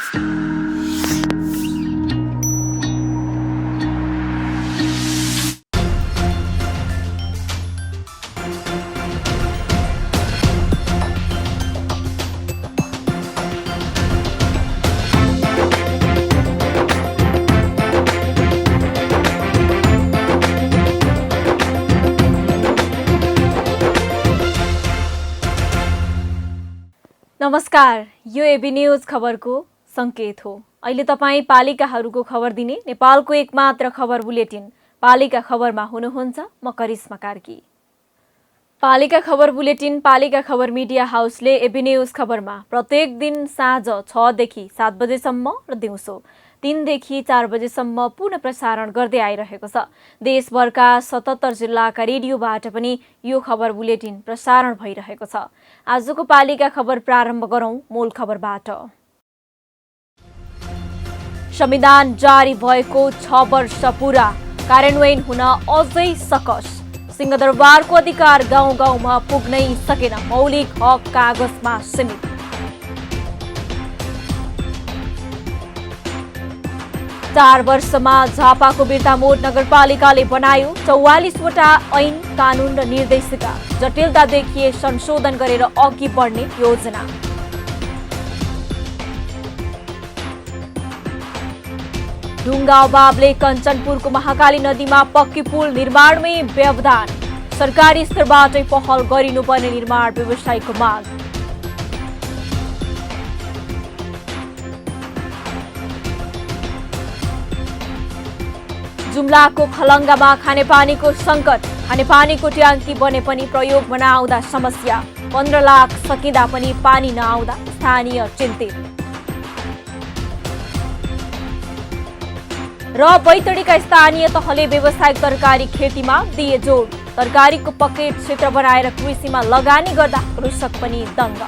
नमस्कार, यो AB news खबरको संकेत हो। अहिले तपाईँ पालिकाहरूको खबर दिने नेपालको एकमात्र खबर बुलेटिन पालिका खबरमा हुनुहुन्छ। म करिश्मा कार्की। पालिका खबर बुलेटिन पालिका खबर मिडिया हाउसले एबी न्यूज खबरमा प्रत्येक दिन साँझ 6 देखि 7 बजेसम्म र दिउँसो 3 देखि 4 बजेसम्म पुनः प्रसारण गर्दै आइरहेको छ। देशभरका 77 जिल्लाका रेडियोबाट पनि यो खबर बुलेटिन प्रसारण भइरहेको छ। आजको पालिका खबर प्रारम्भ गरौं मूल खबरबाट। संविधान जारी भएको 6 वर्ष पूरा, कार्यान्वयन हुन अझै सकस। सिंहदरबारको अधिकार गाउँ गाउँमा पुग्नै सकेन, मौलिक हक कागजमा सीमित। चार वर्षमा झापाको बिर्तामोड नगरपालिकाले बनायो 44वटा ऐन कानून र निर्देशिका, जटिलता देखिए संशोधन गरेर अघि बढ्ने योजना। ढुङ्गा अभावले कञ्चनपुरको महाकाली नदीमा पक्की पुल निर्माणमै व्यवधान, सरकारी स्तरबाटै पहल गरिनुपर्ने निर्माण व्यवसायीको माग। जुम्लाको खलङ्गामा खानेपानीको सङ्कट, खानेपानीको ट्याङ्की बने पनि प्रयोगमा नआउँदा समस्या, 15 लाख सकिँदा पनि पानी नआउँदा स्थानीय चिन्तित। र बैतडीका स्थानीय तहले व्यावसायिक तरकारी खेतीमा दिए जोड, तरकारीको पकेट क्षेत्र बनाएर कृषिमा लगानी गर्दा कृषक पनि दङ्ग।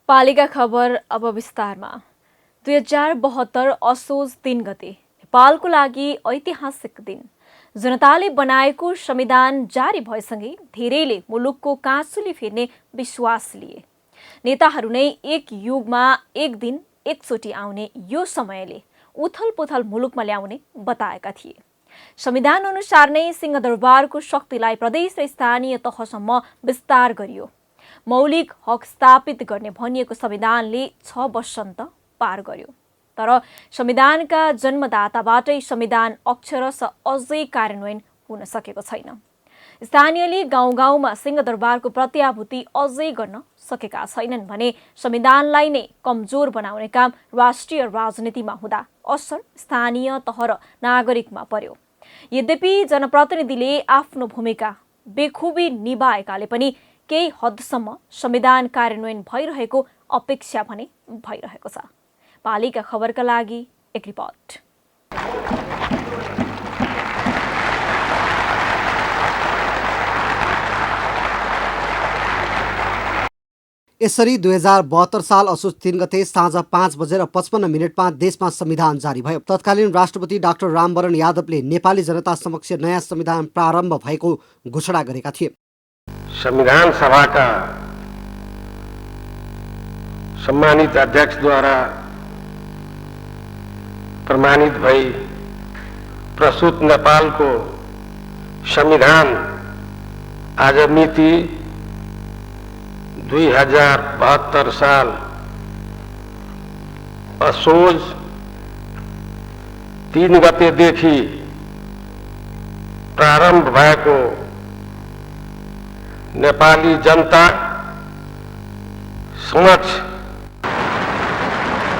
पालिका खबर अब विस्तारमा। 2072 असोज 3 गते नेपालको लागि ऐतिहासिक दिन। जनताले बनाएको संविधान जारी भएसँगै धेरैले मुलुकको काँसुली फेर्ने विश्वास लिए। नेताहरू नै एक युगमा एक दिन एकचोटि आउने यो समयले उथलपुथल मुलुकमा ल्याउने बताएका थिए। संविधान अनुसार नै सिंहदरबारको शक्तिलाई प्रदेश र स्थानीय तहसम्म विस्तार गरियो। मौलिक हक स्थापित गर्ने भनिएको संविधानले 6 वसन्त पार गर्यो। तर संविधानका जन्मदाताबाटै संविधान अक्षरशः अझै कार्यान्वयन हुन सकेको छैन। स्थानीयले गाउँ गाउँमा सिंहदरबारको प्रत्याभूति अझै गर्न सकेका छैनन् भने संविधानलाई नै कमजोर बनाउने काम राष्ट्रिय राजनीतिमा हुँदा असर स्थानीय तह र नागरिकमा पर्यो। यद्यपि जनप्रतिनिधिले आफ्नो भूमिका बेखुबी निभाएकाले पनि केही हदसम्म संविधान कार्यान्वयन भइरहेको अपेक्षा भने भइरहेको छ। पालिका खबरका लागि एक रिपोर्ट। यसरी 2072 साल असोज 3 गते साँझ 5:55 देशमा संविधान जारी भयो। तत्कालीन राष्ट्रपति डाक्टर रामवरण यादवले नेपाली जनता समक्ष नयाँ संविधान प्रारम्भ भएको घोषणा गरेका थिए। संविधान सभाका सम्मानित अध्यक्षद्वारा प्रमाणित भई प्रस्तुत नेपालको संविधान आज मिति 2072 साल असोज 3 गतेदेखि प्रारम्भ भएको नेपाली जनता समक्ष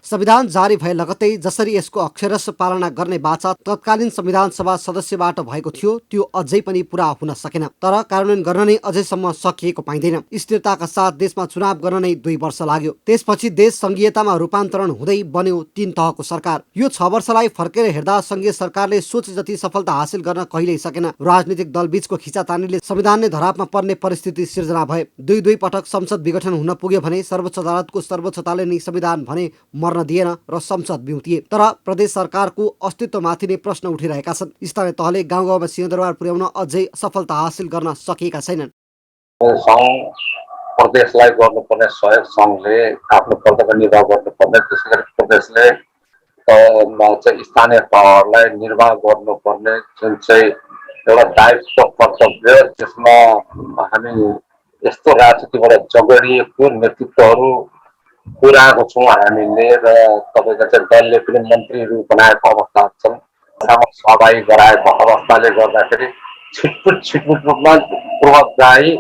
संविधान जारी भए लगत्तै जसरी यसको अक्षरशः पालना गर्ने बाचा तत्कालीन संविधान सभा सदस्यबाट भएको थियो त्यो अझै पनि पूरा हुन सकेन। तर कार्यान्वयन गर्न नै अझैसम्म सकिएको पाइँदैन। स्थिरताका साथ देशमा चुनाव गर्न नै 2 वर्ष लाग्यो। त्यसपछि देश संघीयतामा रूपान्तरण हुँदै बन्यो 3 तहको सरकार। यो 6 वर्षलाई फर्केर हेर्दा संघीय सरकारले सोचे जति सफलता हासिल गर्न कहिल्यै सकेन। राजनीतिक दलबीचको खिचातानीले संविधान नै धरापमा पर्ने परिस्थिति सिर्जना भए। दुई पटक संसद विघटन हुन पुग्यो भने सर्वोच्च अदालतको सर्वोच्चताले नै संविधान भने मर्न दिएन र संसद बिउतिए। तर प्रदेश सरकारको अस्तित्वमाथि नै प्रश्न उठिरहेका छन्। स्थानीय तहले गाउँ गाउँमा सिंहदरबार पुर्याउन अझै सफलता हासिल गर्न सकेका छैनन्। सङ्घ प्रदेशलाई गर्नुपर्ने सहयोग सङ्घले आफ्नो कर्तव्य निर्वाह गर्नुपर्ने, त्यसै गरी प्रदेशले चाहिँ स्थानीय तहहरूलाई निर्वाह गर्नुपर्ने जुन चाहिँ एउटा दायित्व कर्तव्य, त्यसमा हामी यस्तो राजनीतिबाट जगडिएको नेतृत्वहरू पुऱ्याएको छौँ हामीले, र तपाईँको चाहिँ दलले पनि मन्त्रीहरू बनाएको अवस्था छन्, सहभागी गराएको अवस्थाले गर्दाखेरि छिटपुट रूपमा पूर्वग्राही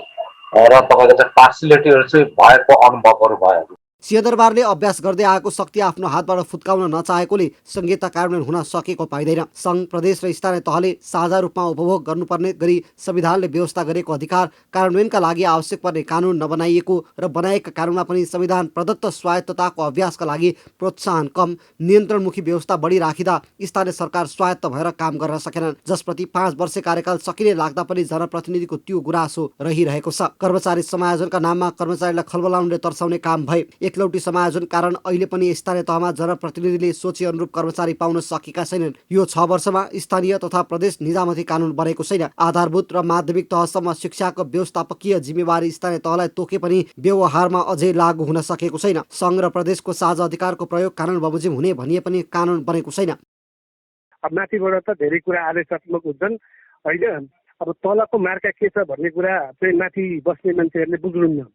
र तपाईँको चाहिँ पार्सिलिटीहरू चाहिँ भएको अनुभवहरू भयो। सिंहदरबारले अभ्यास गर्दै आएको शक्ति आफ्नो हातबाट फुत्काउन नचाहेकोले संहिता कार्यान्वयन हुन सकेको पाइँदैन। सङ्घ, प्रदेश र स्थानीय तहले साझा रूपमा उपभोग गर्नुपर्ने गरी संविधानले व्यवस्था गरेको अधिकार कार्यान्वयनका लागि आवश्यक पर्ने कानुन नबनाइएको र बनाएका कानुनमा पनि संविधान प्रदत्त स्वायत्तताको अभ्यासका लागि प्रोत्साहन कम, नियन्त्रणमुखी व्यवस्था बढी राखिँदा स्थानीय सरकार स्वायत्त भएर काम गर्न सकेनन्, जसप्रति 5 वर्ष कार्यकाल सकिने लाग्दा पनि जनप्रतिनिधिको त्यो गुनासो रहिरहेको छ। कर्मचारी समायोजनका नाममा कर्मचारीलाई खलबलाउने तर्साउने काम भए। एकलौटी समायोजन कारण अहिले पनि स्थानीय तहमा जनप्रतिनिधिले सोचे अनुरूप कर्मचारी पाउन सकेका छैनन्। यो 6 वर्षमा स्थानीय तथा प्रदेश निजामती कानुन बनेको छैन। आधारभूत र माध्यमिक तहसम्म शिक्षाको व्यवस्थापकीय जिम्मेवारी स्थानीय तहलाई तोके पनि व्यवहारमा अझै लागू हुन सकेको छैन। सङ्घ र प्रदेशको साझा अधिकारको प्रयोग कानुन बमोजिम हुने भनिए पनि कानुन बनेको छैन। अब माथिबाट त धेरै कुरा आदेशात्मक हुन्छन्, होइन? अब तलको मार्का के छ भन्ने कुरा चाहिँ माथि बस्ने मान्छेहरूले बुझ्नुहुन्न।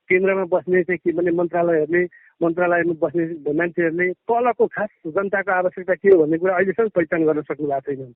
केन्द्रमा बस्ने चाहिँ के भने मन्त्रालयमा बस्ने मान्छेहरूले तलको खास जनताको आवश्यकता के हो भन्ने कुरा अहिलेसम्म पहिचान गर्न सक्नु भएको छैन।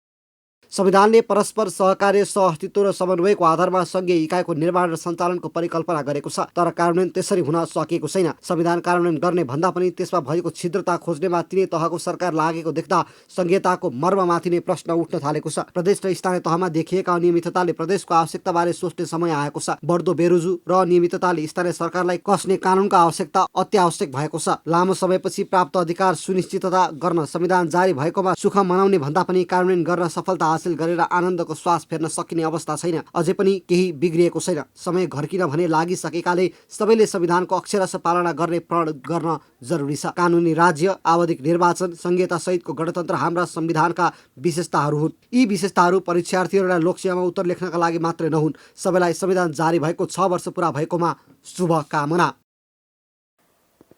संविधानले परस्पर सहकार्य, सहअस्तित्व र समन्वयको आधारमा सङ्घीय इकाइको निर्माण र सञ्चालनको परिकल्पना गरेको छ, तर कार्यान्वयन त्यसरी हुन सकेको छैन। संविधान कार्यान्वयन गर्ने भन्दा पनि त्यसमा भएको छिद्रता खोज्नेमा तिनै तहको सरकार लागेको देख्दा संघीयताको मर्ममाथि नै प्रश्न उठ्न थालेको छ। प्रदेश र स्थानीय तहमा देखिएका अनियमितताले प्रदेशको आवश्यकताबारे सोच्ने समय आएको छ। बढ्दो बेरोजु र अनियमितताले स्थानीय सरकारलाई कसने कानुनका आवश्यकता अत्यावश्यक भएको छ। लामो समयपछि प्राप्त अधिकार सुनिश्चितता गर्न संविधान जारी भएकोमा सुख मनाउने भन्दा पनि कार्यान्वयन गर्न सफलता हासिल गरेर आनन्दको श्वास फेर्न सकिने अवस्था छैन। अझै पनि केही बिग्रिएको छैन। समय घर्किन भने लागिसकेकाले सबैले संविधानको अक्षरशः पालना गर्ने प्रण गर्न जरुरी छ। कानुनी राज्य, आवधिक निर्वाचन, संघीयता सहितको गणतन्त्र हाम्रा संविधानका विशेषताहरू हुन्। यी विशेषताहरू परीक्षार्थीहरूलाई लोकसेवामा उत्तर लेख्नका लागि मात्रै नहुन्। सबैलाई संविधान जारी भएको 6 वर्ष पुरा भएकोमा शुभकामना।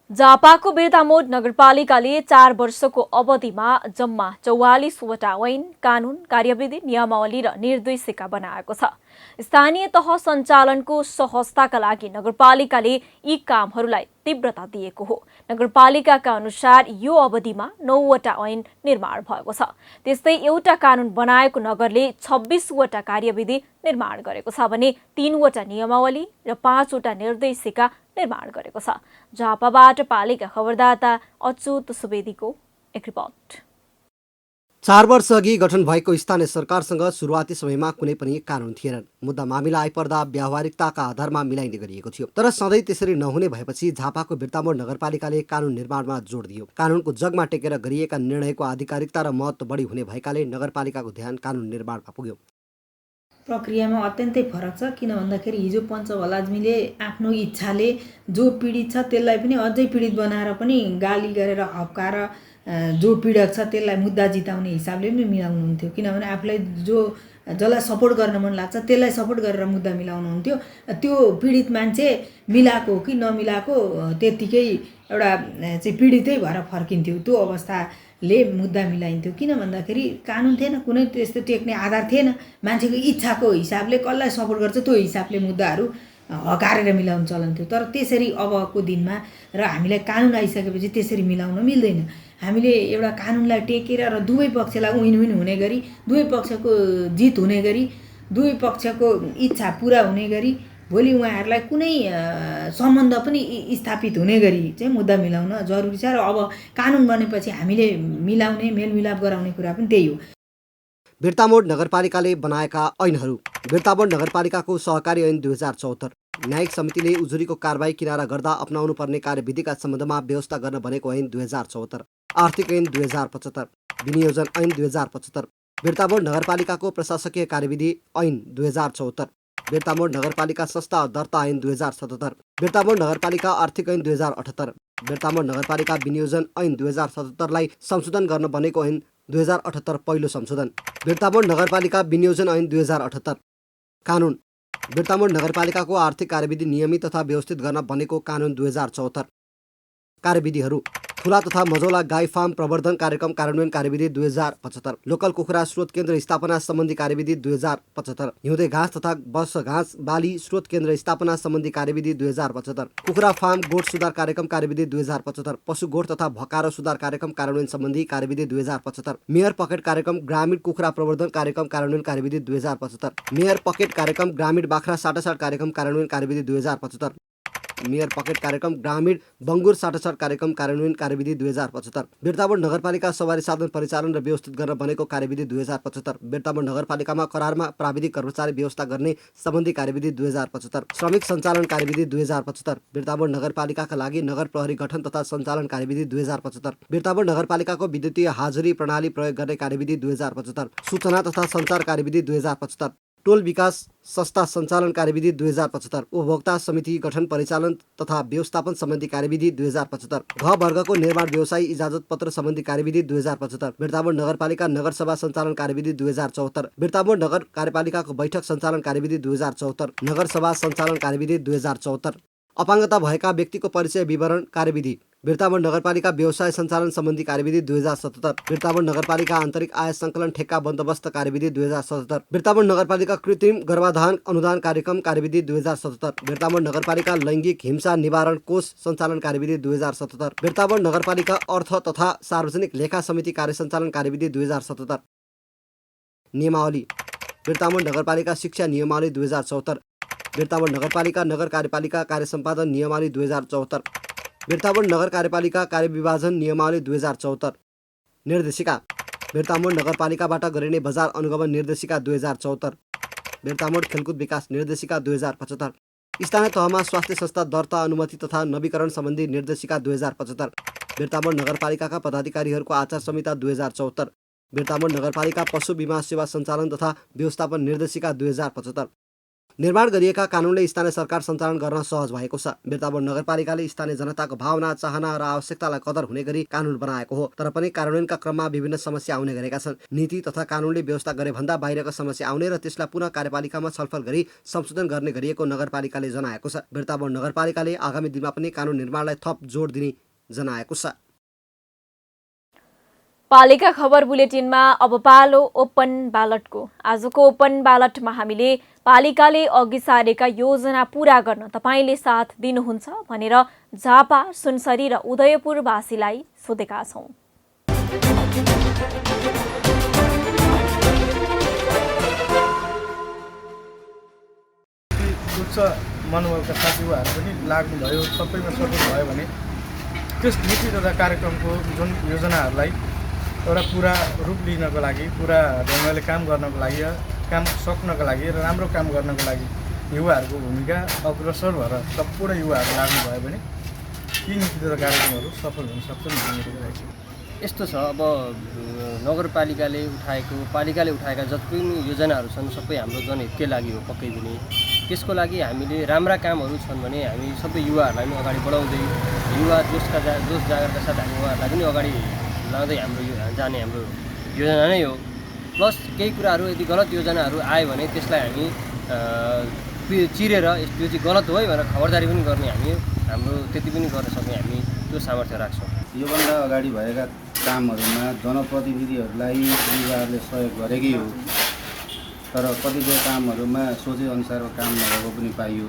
झापाको बिर्तामोड नगरपालिकाले 4 वर्षको अवधिमा जम्मा 44वटा ऐन, कानुन, कार्यविधि, नियमावली र निर्देशिका बनाएको छ। स्थानीय तह सञ्चालनको सहजताका लागि नगरपालिकाले यी कामहरूलाई तीव्रता दिएको हो। नगरपालिकाका अनुसार यो अवधिमा 9वटा ऐन निर्माण भएको छ। त्यस्तै एउटा कानुन बनाएको नगरले 26वटा कार्यविधि निर्माण गरेको छ भने 3वटा नियमावली र 5वटा निर्देशिका निर्माण गरेको छ। झापाबाट पालिका खबरदाता अच्युत सुवेदीको एक रिपोर्ट। 4 वर्ष अघि गठन भएको स्थानीय सरकारसँग सुरुवाती समयमा कुनै पनि कानुन थिएनन्। मुद्दा मामिला आइपर्दा व्यावहारिकताका आधारमा मिलाइने गरिएको थियो। तर सधैँ त्यसरी नहुने भएपछि झापाको बिर्तामोड नगरपालिकाले कानुन निर्माणमा जोड दियो। कानुनको जगमा टेकेर गरिएका निर्णयको आधिकारिकता र महत्त्व बढी हुने भएकाले नगरपालिकाको ध्यान कानुन निर्माणमा पुग्यो। प्रक्रियामा अत्यन्तै फरक छ, किन भन्दाखेरि हिजो पञ्चभलाज्मीले आफ्नो इच्छाले जो पीडित छ त्यसलाई पनि अझै पीडित बनाएर पनि गाली गरेर हप्काएर जो पीडक छ त्यसलाई मुद्दा जिताउने हिसाबले पनि मिलाउनुहुन्थ्यो। किनभने आफूलाई जसलाई सपोर्ट गर्न मन लाग्छ त्यसलाई सपोर्ट गरेर मुद्दा मिलाउनुहुन्थ्यो। त्यो पीडित मान्छे मिलाएको हो कि नमिलाएको त्यत्तिकै एउटा चाहिँ पीडितै भएर फर्किन्थ्यो। त्यो अवस्थाले मुद्दा मिलाइन्थ्यो। किन भन्दाखेरि कानुन थिएन, कुनै त्यस्तो टेक्ने आधार थिएन। मान्छेको इच्छाको हिसाबले कसलाई सपोर्ट गर्छ त्यो हिसाबले मुद्दाहरू हकारेर मिलाउन चलन थियो। तर त्यसरी अबको दिनमा र हामीलाई कानुन आइसकेपछि त्यसरी मिलाउन मिल्दैन। हामीले एउटा कानुनलाई टेकेर र दुवै पक्षलाई विन हुने गरी, दुवै पक्षको जित हुने गरी, दुवै पक्षको इच्छा पुरा हुने गरी, भोलि उहाँहरूलाई कुनै सम्बन्ध पनि स्थापित हुने गरी चाहिँ मुद्दा मिलाउन जरुरी छ। र अब कानुन बनेपछि हामीले मिलाउने, मेलमिलाप गराउने कुरा पनि त्यही हो। बिर्तामोड नगरपालिकाले बनाएका ऐनहरू। बिर्तामोड नगरपालिकाको सहकारी ऐन 2074। न्यायिक समितिले उजुरीको कारबाही किनारा गर्दा अपनाउनु पर्ने कार्यविधिका सम्बन्धमा व्यवस्था गर्न बनेको ऐन 2074। आर्थिक ऐन 2075। विनियोजन ऐन 2075। बिर्तामोड नगरपालिकाको प्रशासकीय कार्यविधि ऐन 2074। बिर्तामोड नगरपालिका संस्था दर्ता ऐन 2077। बिर्तामोड नगरपालिका आर्थिक ऐन 2078। बेर्तामोड नगरपालिका विनियोजन ऐन 2077लाई संशोधन गर्न बनेको ऐन 2078 पहिलो संशोधन। बेर्तामोड नगरपालिका विनियोजन ऐन 2078 कानुन। बेर्तामोड नगरपालिकाको आर्थिक कार्यविधि नियमित तथा व्यवस्थित गर्न बनेको कानुन 2074। कार्यविधिहरू। ठुला तथा मझौला गाई फार्म प्रवर्धन कार्यक्रम कार्यान्वयन कार्यविधि 2075। लोकल कुखुरा स्रोत केन्द्र स्थापना सम्बन्धी कार्यविधि 2075। हिउँदे घाँस तथा वर्ष घाँस बाली स्रोत केन्द्र स्थापना सम्बन्धी कार्यविधि 2075। कुखुरा फार्म गोठ सुधार कार्यक्रम कार्यविधि 2075। पशु गोठ तथा भकारो सुधार कार्यक्रम कार्यान्वयन सम्बन्धी कार्यविधि 2075। मेयर पकेट कार्यक्रम ग्रामीण कुखुरा प्रवर्धन कार्यक्रम कार्यान्वयन कार्यविधि 2075। मेयर पकेट कार्यक्रम ग्रामीण बाख्रा साटासाट कार्यक्रम कार्यान्वयन कार्यविधि 2075। मेयर पकेट कार्यक्रम ग्रामीण बङ्गुर साटासाट कार्यक्रम कार्यान्वयन कार्यविधि 2075। बेर्तामोड नगरपालिका सवारी साधन परिचालन र व्यवस्थित गर्न बनेको कार्यविधि 2075। बेर्तामोड नगरपालिकामा करारमा प्राविधिक कर्मचारी व्यवस्था गर्ने सम्बन्धी कार्यविधि 2075। श्रमिक सञ्चालन कार्यविधि 2075। बेर्तामोड नगरपालिकाका लागि नगर प्रहरी गठन तथा सञ्चालन कार्यविधि 2075। बेर्तामोड नगरपालिकाको विद्युतीय हाजुरी प्रणाली प्रयोग गर्ने कार्यविधि 2075। सूचना तथा सञ्चार कार्यविधि 2075। टोल विकास संस्था सञ्चालन कार्यविधि 2075। उपभोक्ता समिति गठन परिचालन तथा व्यवस्थापन सम्बन्धी कार्यविधि 2075। घ वर्गको निर्माण व्यवसायी इजाजत पत्र सम्बन्धी कार्यविधि 2075। बेर्तामोड नगरपालिका नगरसभा सञ्चालन कार्यविधि 2074। बेर्तामोड नगर कार्यपालिकाको बैठक सञ्चालन कार्यविधि 2074। नगरसभा सञ्चालन कार्यविधि 2074। अपाङ्गता भएका व्यक्तिको परिचय विवरण कार्यविधि। बेर्तामोड नगरपालिका व्यवसाय सञ्चालन सम्बन्धी कार्यविधि 2077। बेर्तामोड नगरपालिका आन्तरिक आय सङ्कलन ठेक्का बन्दोबस्त कार्यविधि 2077। बेर्तामोड नगरपालिका कृत्रिम गर्भाधान अनुदान कार्यक्रम कार्यविधि 2077। बेर्तामोड नगरपालिका लैङ्गिक हिंसा निवारण कोष सञ्चालन कार्यविधि 2077। बेर्तामोड नगरपालिका अर्थ तथा सार्वजनिक लेखा समिति कार्य सञ्चालन कार्यविधि 2077। नियमावली। बेर्तामोड नगरपालिका शिक्षा नियमावली 2074। बेर्तामोड नगरपालिका नगर कार्यपालिका कार्य सम्पादन नियमावली 2074। बेर्तामोड नगर कार्यपालिका कार्यविभाजन नियमावली 2074। निर्देशिका। बेर्तामोड नगरपालिकाबाट गरिने बजार अनुगमन निर्देशिका 2074। बेर्तामोड खेलकुद विकास निर्देशिका 2075। स्थानीय तहमा स्वास्थ्य संस्था दर्ता अनुमति तथा नवीकरण सम्बन्धी निर्देशिका 2075। बेर्तामोड नगरपालिकाका पदाधिकारीहरूको आचार संहिता 2074। बेर्तामोड नगरपालिका पशु बिमा सेवा सञ्चालन तथा व्यवस्थापन निर्देशिका 2075। निर्माण गरिएका कानुनले स्थानीय सरकार सञ्चालन गर्न सहज भएको छ। बेर्तामोड नगरपालिकाले स्थानीय जनताको भावना चाहना र आवश्यकतालाई कदर हुने गरी कानुन बनाएको हो, तर पनि कार्यान्वयनका क्रममा विभिन्न समस्या आउने गरेका छन्। नीति तथा कानुनले व्यवस्था गरे भन्दा बाहिरका समस्या आउने र त्यसलाई पुनः कार्यपालिकामा छलफल गरी संशोधन गर्ने गरिएको नगरपालिकाले जनाएको छ। बेर्तामोड नगरपालिकाले आगामी दिनमा पनि कानुन निर्माणलाई थप जोड दिने जनाएको छ। पालिका खबर बुलेटिनमा अब पालो ओपन ब्यालटको। आजको ओपन ब्यालटमा हामीले पालिकाले अघि सारेका योजना पूरा गर्न तपाईले साथ दिनुहुन्छ भनेर झापा, सुनसरी र उदयपुरवासीलाई सोधेका छौं। उच्च मनोबलका साथीभाइहरू पनि लाग्नुभयो, सबैमा सपोर्ट भयो भने त्यस नीति तथा कार्यक्रमको जुन योजनाहरूलाई एउटा पुरा रूप लिनको लागि, पुरा ढङ्गले काम गर्नको लागि, काम सक्नको लागि र राम्रो काम गर्नको लागि युवाहरूको भूमिका अग्रसर भएर सम्पूर्ण युवाहरू लाग्नुभयो भने यी नीति तथा कार्यक्रमहरू सफल हुन सक्छन् भन्ने मेरो राय छ। यस्तो छ, अब नगरपालिकाले उठाएका जति पनि योजनाहरू छन् सबै हाम्रो जनहितकै लागि हो पक्कै पनि। त्यसको लागि हामीले राम्रा कामहरू छन् भने हामी सबै युवाहरूलाई पनि अगाडि बढाउँदै युवा जोस जागरका साथ हामी उहाँहरूलाई पनि अगाडि लाँदै हाम्रो जाने हाम्रो योजना नै हो। प्लस केही कुराहरू यदि गलत योजनाहरू आयो भने त्यसलाई हामी चिरेर यो चाहिँ गलत हो है भनेर खबरदारी पनि गर्ने हाम्रो त्यति पनि गर्न सक्ने हामी त्यो सामर्थ्य राख्छौँ। योभन्दा अगाडि भएका कामहरूमा जनप्रतिनिधिहरूलाई युवाहरूले सहयोग गरेकै हो, तर कतिपय कामहरूमा सोचे अनुसारको काम नभएको पनि पाइयो।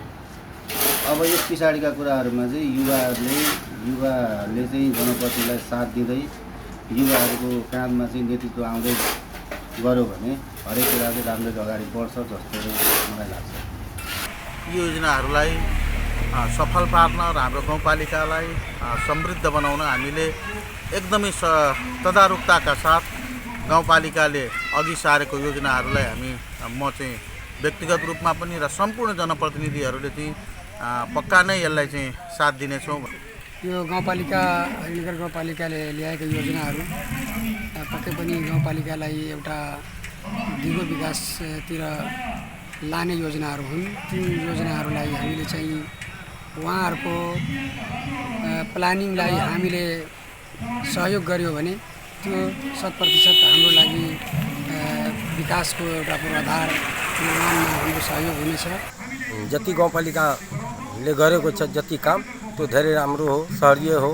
अब यस पछाडिका कुराहरूमा चाहिँ युवाहरूले चाहिँ जनप्रतिनिधिलाई साथ दिँदै युवाहरूको काँधमा चाहिँ नेतृत्व आउँदै गऱ्यो भने हरेक कुरा चाहिँ राम्ररी अगाडि बढ्छ जस्तो मलाई लाग्छ। योजनाहरूलाई सफल पार्न र हाम्रो गाउँपालिकालाई समृद्ध बनाउन हामीले एकदमै तदारुकताका साथ गाउँपालिकाले अघि सारेको योजनाहरूलाई म चाहिँ व्यक्तिगत रूपमा पनि र सम्पूर्ण जनप्रतिनिधिहरूले चाहिँ पक्का नै यसलाई चाहिँ साथ दिनेछौँ। यो गाउँपालिका नगर गाउँपालिकाले ल्याएका योजनाहरू पक्कै पनि गाउँपालिकालाई एउटा दिगो विकासतिर लाने योजनाहरू हुन्। ती योजनाहरूलाई हामीले चाहिँ उहाँहरूको प्लानिङलाई हामीले सहयोग गर्यो भने त्यो 100% हाम्रो लागि विकासको एउटा पूर्वाधार निर्माणमा हाम्रो सहयोग हुनेछ। जति गाउँपालिकाले गरेको छ जति काम त्यो धेरै राम्रो हो, सहरीय हो,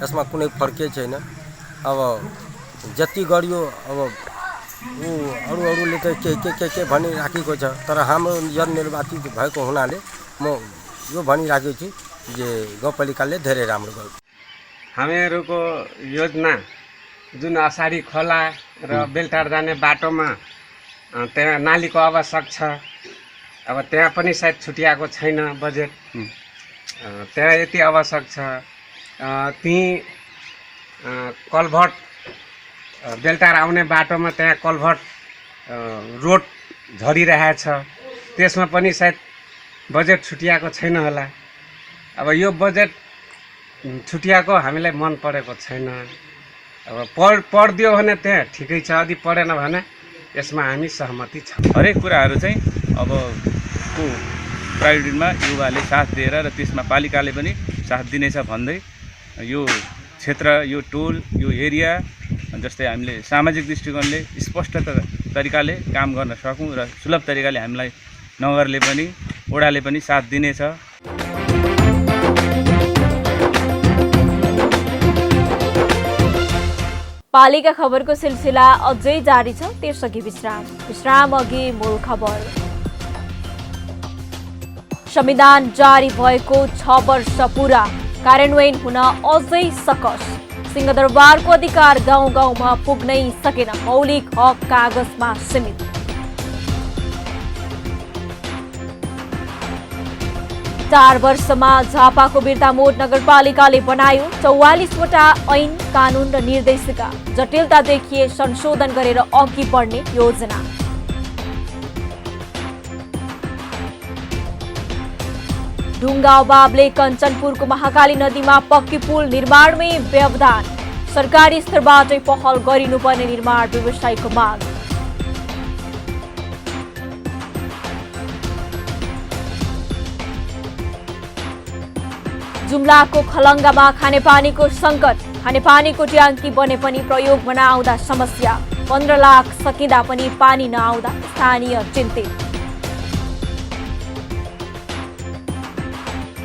यसमा कुनै फर्कै छैन। अब जति गरियो अब अरूले त के भनिराखेको छ, तर हाम्रो जननिर्वाचित भएको हुनाले म यो भनिराखेको छु जे गाउँपालिकाले धेरै राम्रो गर्यो। हामीहरूको योजना जुन असाडी खोला र बेलटार जाने बाटोमा त्यहाँ नालीको आवश्यक छ। अब त्यहाँ पनि सायद छुट्याएको छैन बजेट, त्यहाँ यति आवश्यक छ। त्यहीँ कल्भर्ट बेलटार आउने बाटोमा त्यहाँ कल्भर्ट रोड झरिरहेछ, त्यसमा पनि सायद बजेट छुट्याएको छैन होला। अब यो बजेट छुट्याएको हामीलाई मन परेको छैन। अब पढिदियो भने त्यहाँ ठिकै छ, यदि पढेन भने यसमा हामी सहमति छौँ। हरेक कुराहरू चाहिँ अब को प्रायोरिटीमा युवाले साथ दिएर र त्यसमा पालिकाले पनि साथ दिनेछ भन्दै यो क्षेत्र, यो टोल, यो एरिया जस्तै हामीले सामाजिक दृष्टिकोणले स्पष्ट तरिकाले काम गर्न सकौँ र सुलभ तरिकाले हामीलाई नगरले पनि वडाले पनि साथ दिनेछ। पालिका खबरको सिलसिला अझै जारी छ, त्यसअघि विश्राम अघि मूल खबर। संविधान जारी भएको 6 वर्ष पूरा, कार्यान्वयन हुन अझै सकस। सिंहदरबारको अधिकार गाउँ गाउँमा पुग्नै सकेन, मौलिक हक कागजमा सीमित। चार वर्षमा झापाको बिर्तामोड नगरपालिकाले बनायो 44वटा ऐन, कानून र निर्देशिका। जटिलता देखिए संशोधन गरेर अघि बढ्ने योजना। ढुङ्गा अभावले कञ्चनपुरको महाकाली नदीमा पक्की पुल निर्माणमै व्यवधान। सरकारी स्तरबाटै पहल गरिनुपर्ने निर्माण व्यवसायीको माग। जुम्लाको खलङ्गामा खानेपानीको सङ्कट, खानेपानीको ट्याङ्की बने पनि प्रयोगमा नआउँदा समस्या। 15 लाख सकिँदा पनि पानी नआउँदा स्थानीय चिन्तित।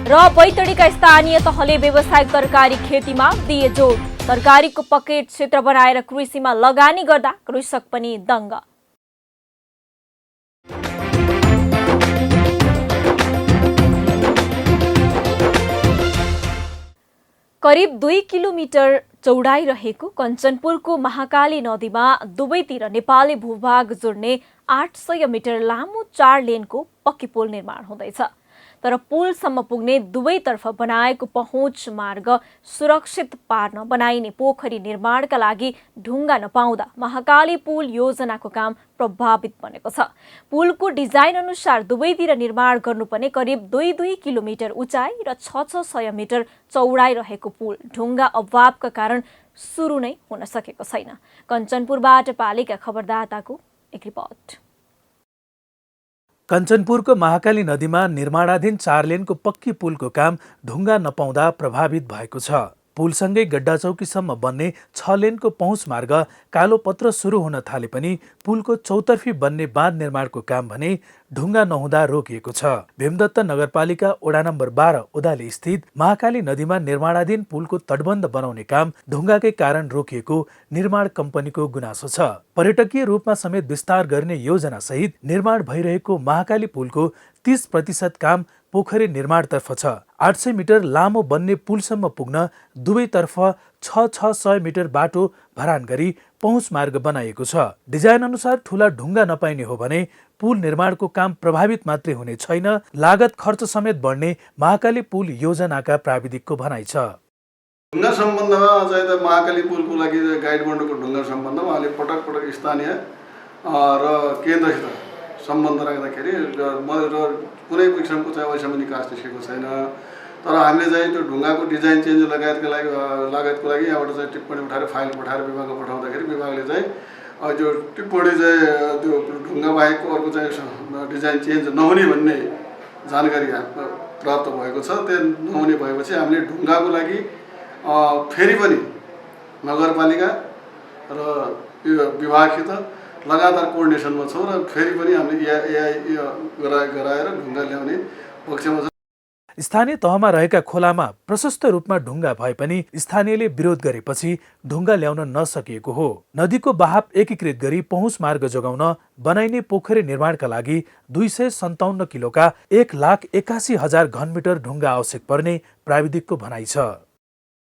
र बैतडीका स्थानीय तहले व्यावसायिक तरकारी खेतीमा दिए जोड। तरकारीको पकेट क्षेत्र बनाएर कृषिमा लगानी गर्दा कृषक पनि दङ्ग। करिब 2 किलोमिटर चौडाइ रहेको कञ्चनपुरको महाकाली नदीमा दुवैतिर नेपाली भूभाग जोड्ने 800 मिटर लामो 4 लेनको पक्की पुल निर्माण हुँदैछ। तर पुलसम्म पुग्ने दुवैतर्फ बनाएको पहुँच मार्ग सुरक्षित पार्न बनाइने पोखरी निर्माणका लागि ढुङ्गा नपाउँदा महाकाली पुल योजनाको काम प्रभावित बनेको छ। पुलको डिजाइन अनुसार दुवैतिर निर्माण गर्नुपर्ने करिब 2 किलोमिटर उचाइ र 600 मिटर चौडाइ रहेको पुल ढुङ्गा अभावका कारण सुरु नै हुन सकेको छैन। कञ्चनपुरबाट पालिका खबरदाताको एक रिपोर्ट। कञ्चनपुरको महाकाली नदीमा निर्माणाधीन 4 लेनको पक्की पुलको काम ढुङ्गा नपाउँदा प्रभावित भएको छ। पुलसँगै गड्डा चौकीसम्म बन्ने 6 लेनको पहुँच मार्ग कालोपत्र सुरु हुन थाले पनि पुलको चौतर्फी बन्ने बाँध निर्माणको काम भने ढुङ्गा नहुँदा रोकिएको छ। भीमदत्त नगरपालिका वडा नम्बर 12 ओदाली स्थित महाकाली नदीमा निर्माणाधीन पुलको तटबन्ध बनाउने काम ढुङ्गाकै कारण रोकिएको निर्माण कम्पनीको गुनासो छ। पर्यटकीय रूपमा समेत विस्तार गर्ने योजना सहित निर्माण भइरहेको महाकाली पुलको 30% काम पोखरी निर्माणतर्फ छ। 800 मिटर लामो बन्ने पुलसम्म पुग्न दुवैतर्फ 600 मिटर बाटो भरान गरी पहुँच मार्ग बनाइएको छ। डिजाइन अनुसार ठूला ढुङ्गा नपाइने हो भने पुल निर्माणको काम प्रभावित मात्रै हुने छैन, लागत खर्च समेत बढ्ने महाकाली पुल योजनाका प्राविधिकको भनाइ छ। ढुङ्गा सम्बन्धमा चाहिँ त महाकाली पुलको लागि गाइड बन्डको ढुङ्गा सम्बन्धमा अहिले पटक पटक स्थानीय र केन्द्रसित सम्बन्ध राख्दाखेरि कुनै किसिमको चाहिँ अहिलेसम्म निकास निस्केको छैन। तर हामीले चाहिँ त्यो ढुङ्गाको डिजाइन चेन्ज लगायतको लागि यहाँबाट चाहिँ टिप्पणी उठाएर फाइल पठाएर विभागमा पठाउँदाखेरि विभागले चाहिँ त्यो टिप्पणी चाहिँ त्यो ढुङ्गा बाहेकको अर्को चाहिँ डिजाइन चेन्ज नहुने भन्ने जानकारी प्राप्त भएको छ। त्यो नहुने भएपछि हामीले ढुङ्गाको लागि फेरि पनि नगरपालिका र यो विभागसित लगातार कोअर्डिनेसनमा छौँ र फेरि पनि हामीले एआई गराएर ढुङ्गा ल्याउने पक्षमा छ। स्थानीय तहमा रहेका खोलामा प्रशस्त रूपमा ढुङ्गा भए पनि स्थानीयले विरोध गरेपछि ढुङ्गा ल्याउन नसकिएको हो। नदीको बहाव एकीकृत गरी पहुँच मार्ग जोगाउन बनाइने पोखरी निर्माणका लागि 257 किलोका 1,81,000 घनमिटर ढुङ्गा आवश्यक पर्ने प्राविधिकको भनाइ छ।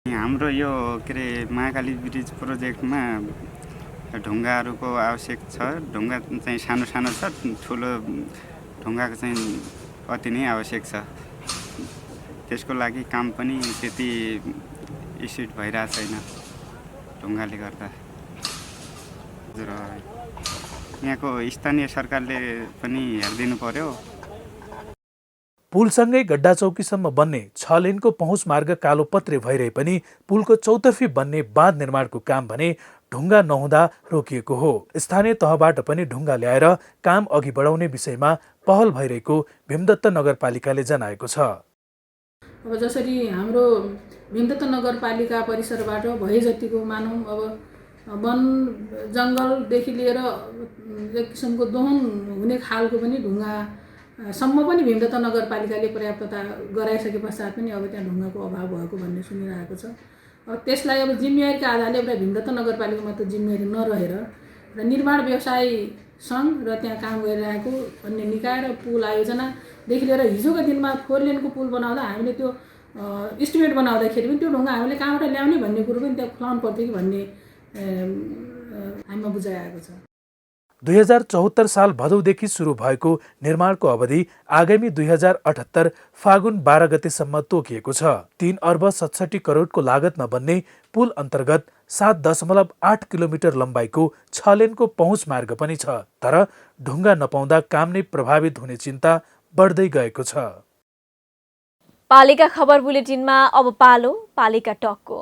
हाम्रो यो के अरे महाकाली ब्रिज प्रोजेक्टमा ढुङ्गाहरूको आवश्यक छ। ढुङ्गा चाहिँ सानो सानो छ, ठुलो ढुङ्गाको चाहिँ अति नै आवश्यक छ। त्यसको लागि काम पनि त्यति स्पिड भइरहेको छैन ढुङ्गाले गर्दा। र यहाँको स्थानीय सरकारले पनि हेरिदिनु पर्यो। पुलसँगै गड्डा चौकीसम्म बन्ने 6 लेनको पहुँच मार्ग कालोपत्रे भइरहे पनि पुलको चौतर्फी बन्ने बाँध निर्माणको काम भने ढुङ्गा नहुँदा रोकिएको हो। स्थानीय तहबाट पनि ढुङ्गा ल्याएर काम अघि बढाउने विषयमा पहल भइरहेको भीमदत्त नगरपालिकाले जनाएको छ। अब जसरी हाम्रो भीमदत्त नगरपालिका परिसरबाट भए जतिको मानौँ अब वन जङ्गलदेखि लिएर एक किसिमको दोहन हुने खालको पनि ढुङ्गासम्म पनि भीमदत्त नगरपालिकाले पर्याप्तता गराइसके पश्चात पनि अब त्यहाँ ढुङ्गाको अभाव भएको भन्ने सुनिरहेको छ। अब त्यसलाई अब जिम्मेवारीका आधारले एउटा भीमदत्त नगरपालिका मात्र जिम्मेवारी नरहेर र निर्माण व्यवसाय सङ्घ र त्यहाँ काम गरिरहेको अन्य निकाय र पुल आयोजनादेखि लिएर हिजोका दिनमा 4 लेनको पुल बनाउँदा हामीले त्यो इस्टिमेट बनाउँदाखेरि पनि त्यो ढुङ्गा हामीले कहाँबाट ल्याउने भन्ने कुरो पनि त्यहाँ खुलाउनु पर्थ्यो कि भन्ने हामीमा बुझाइआएको छ। 2074 साल भदौदेखि सुरु भएको निर्माणको अवधि आगामी 2078 फागुन 12 गतेसम्म तोकिएको छ। 3 अर्ब 67 करोडको लागतमा बन्ने पुल अन्तर्गत 7.8 किलोमिटर लम्बाइको 6 लेनको पहुँच मार्ग पनि छ। तर ढुङ्गा नपाउँदा काम नै प्रभावित हुने चिन्ता बढ्दै गएको छ। पालिका खबर बुलेटिनमा अब पालो पालिका टकको।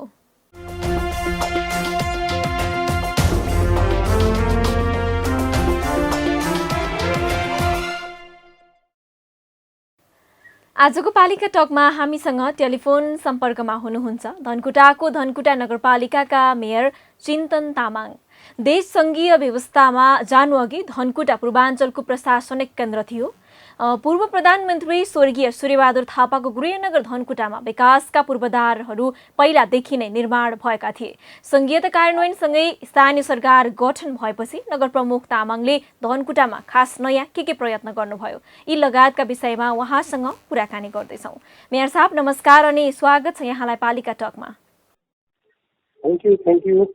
आजको पालिका टकमा हामीसँग टेलिफोन सम्पर्कमा हुनुहुन्छ धनकुटाको धनकुटा नगरपालिकाका मेयर चिन्तन तामाङ। देश सङ्घीय व्यवस्थामा जानुअघि धनकुटा पूर्वाञ्चलको प्रशासनिक केन्द्र थियो। पूर्व प्रधानमन्त्री स्वर्गीय सूर्यबहादुर थापाको गृहनगर धनकुटामा विकासका पूर्वाधारहरू पहिलादेखि नै निर्माण भएका थिए। सङ्घीयता कार्यान्वयनसँगै स्थानीय सरकार गठन भएपछि नगर प्रमुख तामाङले धनकुटामा खास नयाँ के प्रयत्न गर्नुभयो, यी लगायतका विषयमा उहाँसँग कुराकानी गर्दैछौँ। मेयर साहब नमस्कार अनि स्वागत छ यहाँलाई पालिका टकमा। Thank you.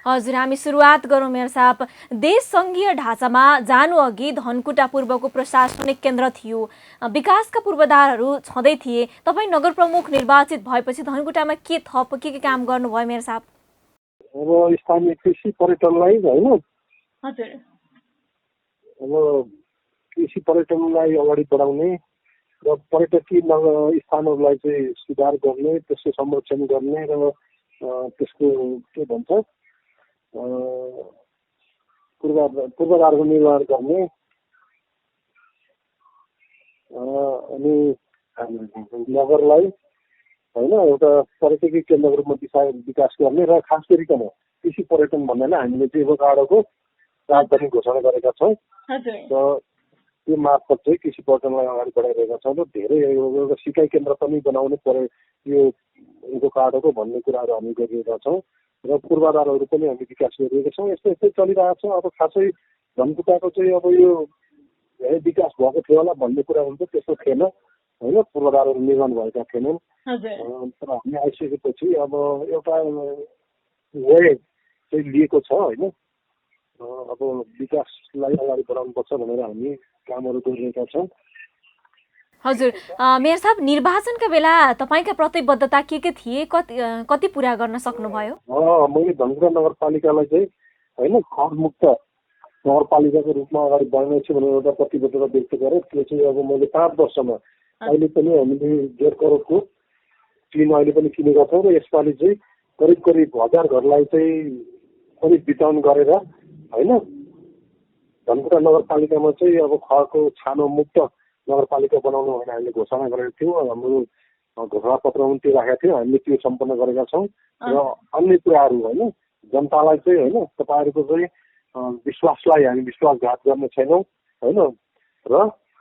हजुर, हामी सुरुवात गरौँ मेयर साहब। देश सङ्घीय ढाँचामा जानुअघि धनकुटा पूर्वको प्रशासनिक केन्द्र थियो, विकासका पूर्वाधारहरू छँदै थिए। तपाईँ नगर प्रमुख निर्वाचित भएपछि धनकुटामा के थप के काम गर्नुभयो मेयर साहब? अब स्थानीय कृषि पर्यटनलाई होइन, हजुर, अब कृषि पर्यटनलाई अगाडि बढाउने र पर्यटकीय स्थानहरूलाई चाहिँ सुधार गर्ने, त्यसको संरक्षण गर्ने र त्यसको के भन्छ पूर्वाधारको निर्माण गर्ने अनि नगरलाई होइन एउटा पर्यटकीय केन्द्रको रूपमा विकास गर्ने र खास गरिकन कृषि पर्यटन भन्नाले हामीले चाहिँ एभोकाडोको राजधानी घोषणा गरेका छौँ र त्यो मार्फत चाहिँ कृषि पर्यटनलाई अगाडि बढाइरहेका छौँ र धेरै एउटा सिकाइ केन्द्र पनि बनाउने पर्यो यो एभोकाडोको भन्ने कुराहरू हामी गरिरहेका छौँ र पूर्वाधारहरू पनि हामी विकास गरिरहेका छौँ। यस्तै यस्तै चलिरहेको छ। अब खासै धनकुटाको चाहिँ अब यो विकास भएको थियो होला भन्ने कुरा हुन्छ, त्यस्तो थिएन होइन, पूर्वाधारहरू निर्माण भएका थिएनन्। तर हामी आइसकेपछि अब एउटा वे चाहिँ लिएको छ होइन, अब विकासलाई अगाडि बढाउनुपर्छ भनेर हामी कामहरू गरिरहेका छौँ। हजुर, मेयर साहब निर्वाचनका बेला तपाईँका प्रतिबद्धता के थिए, कति पुरा गर्न सक्नुभयो? मैले धनकुटा नगरपालिकालाई चाहिँ होइन करमुक्त नगरपालिकाको रूपमा अगाडि बढ्ने छु भनेर एउटा प्रतिबद्धता व्यक्त गरेँ। त्यो चाहिँ अब मैले 5 वर्षमा अहिले पनि हामीले 1.5 करोडको टिन अहिले पनि किनेका छौँ र यसपालि चाहिँ करिब 1000 घरलाई चाहिँ करिब वितरण गरेर होइन धनकुटा नगरपालिकामा चाहिँ अब खरको छानो मुक्त नगरपालिका बनाउनु भनेर हामीले घोषणा गरेका थियौँ। हाम्रो घोषणापत्रमा पनि त्यो राखेका थियौँ। हामीले त्यो सम्पन्न गरेका छौँ। र अन्य कुराहरू होइन जनतालाई चाहिँ होइन तपाईँहरूको चाहिँ विश्वासलाई हामी विश्वासघात गर्ने छैनौँ होइन र